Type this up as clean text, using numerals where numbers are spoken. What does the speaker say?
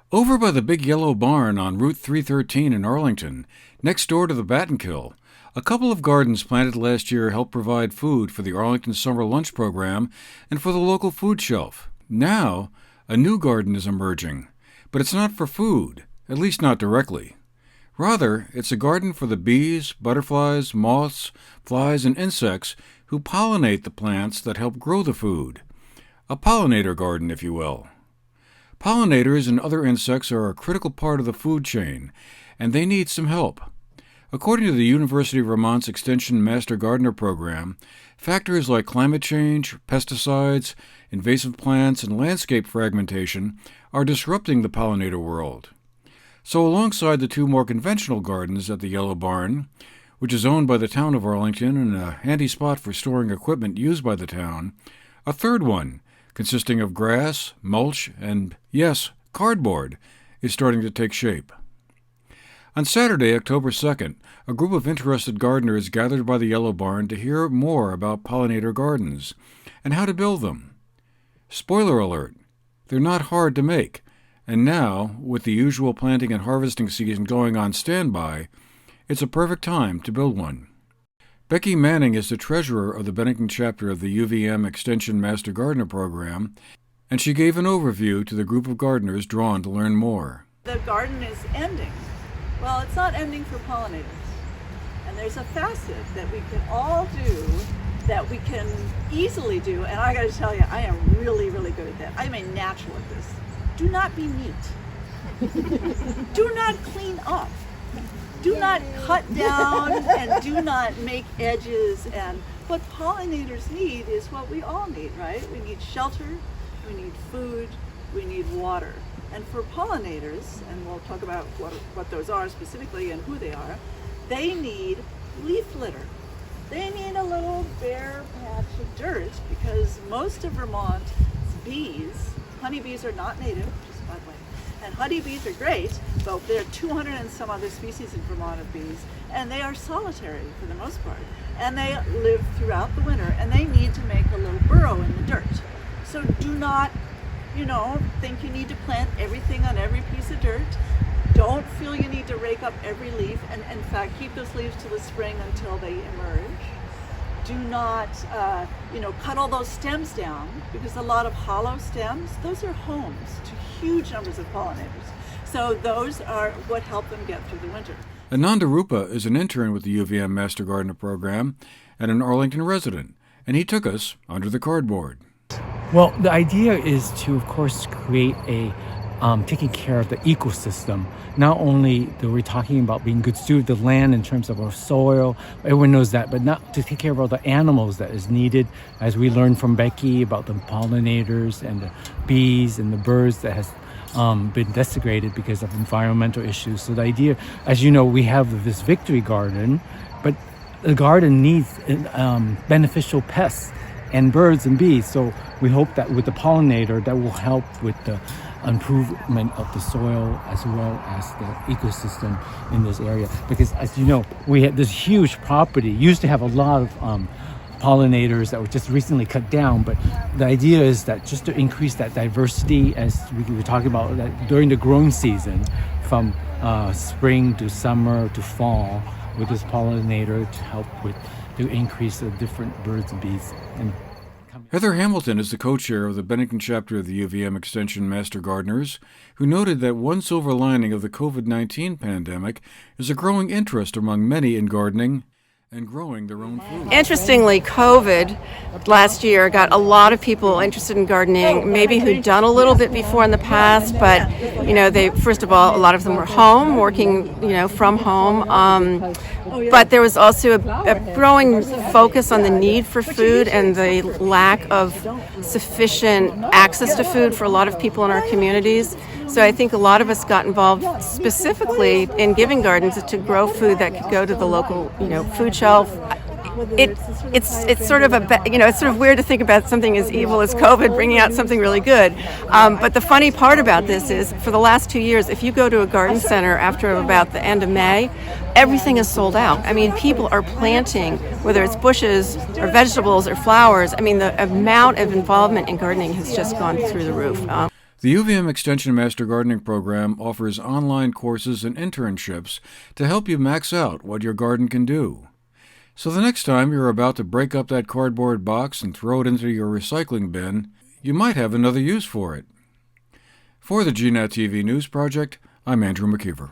Over by the big yellow barn on Route 313 in Arlington, next door to the Bat and Kill, a couple of gardens planted last year helped provide food for the Arlington Summer Lunch Program and for the local food shelf. Now, a new garden is emerging, but it's not for food, at least not directly. Rather, it's a garden for the bees, butterflies, moths, flies, and insects who pollinate the plants that help grow the food. A pollinator garden, if you will. Pollinators and other insects are a critical part of the food chain, and they need some help. According to the University of Vermont's Extension Master Gardener program, factors like climate change, pesticides, invasive plants, and landscape fragmentation are disrupting the pollinator world. So alongside the two more conventional gardens at the Yellow Barn, which is owned by the town of Arlington and a handy spot for storing equipment used by the town, a third one, consisting of grass, mulch, and, yes, cardboard, is starting to take shape. On Saturday, October 2nd, a group of interested gardeners gathered by the Yellow Barn to hear more about Pollinator Gardens and how to build them. Spoiler alert, they're not hard to make, and now, with the usual planting and harvesting season going on standby, it's a perfect time to build one. Becky Manning is the treasurer of the Bennington chapter of the UVM Extension Master Gardener program, and she gave an overview to the group of gardeners drawn to learn more. The garden is ending. Well, it's not ending for pollinators. And there's a facet that we can all do, that we can easily do, and I gotta tell you, I am really, really good at that. I'm a natural at this. Do not be neat. Do not clean up. Do not cut down and do not make edges. And what pollinators need is what we all need, right? We need shelter, we need food, we need water. And for pollinators, and we'll talk about what those are specifically and who they are, they need leaf litter. They need a little bare patch of dirt because most of Vermont's bees, honeybees are not native, just by the way, and honeybees are great, but there are 200 and some other species in Vermont of bees, and they are solitary for the most part. And they live throughout the winter, and they need to make a little burrow in the dirt. So do not think you need to plant everything on every piece of dirt. Don't feel you need to rake up every leaf, and in fact, keep those leaves till the spring until they emerge. Do not, cut all those stems down, because a lot of hollow stems, those are homes to huge numbers of pollinators. So those are what help them get through the winter. Anandarupa is an intern with the UVM Master Gardener program and an Arlington resident, and he took us under the cardboard. Well, the idea is to, of course, create a taking care of the ecosystem. Not only that we're talking about being good stewards of the land in terms of our soil, everyone knows that, but not to take care of all the animals that is needed, as we learned from Becky about the pollinators and the bees and the birds that has been desecrated because of environmental issues. So the idea, as you know, we have this victory garden, but the garden needs beneficial pests and birds and bees. So we hope that with the pollinator, that will help with the improvement of the soil as well as the ecosystem in this area. Because as you know, we had this huge property, used to have a lot of pollinators that were just recently cut down, but the idea is that just to increase that diversity, as we were talking about, that during the growing season, from spring to summer to fall, with this pollinator to help with to increase the different birds and bees. And Heather Hamilton is the co-chair of the Bennington chapter of the UVM Extension Master Gardeners, who noted that one silver lining of the COVID-19 pandemic is a growing interest among many in gardening and growing their own food. Interestingly, COVID last year got a lot of people interested in gardening, maybe who'd done a little bit before in the past, but they, first of all, a lot of them were home, working, from home. But there was also a growing focus on the need for food and the lack of sufficient access to food for a lot of people in our communities. So I think a lot of us got involved specifically in giving gardens to grow food that could go to the local, food shelf. It's sort of it's sort of weird to think about something as evil as COVID bringing out something really good. But the funny part about this is, for the last 2 years, if you go to a garden center after about the end of May, everything is sold out. I mean, people are planting, whether it's bushes or vegetables or flowers. I mean, the amount of involvement in gardening has just gone through the roof. The UVM Extension Master Gardening Program offers online courses and internships to help you max out what your garden can do. So the next time you're about to break up that cardboard box and throw it into your recycling bin, you might have another use for it. For the GNAT-TV News Project, I'm Andrew McKeever.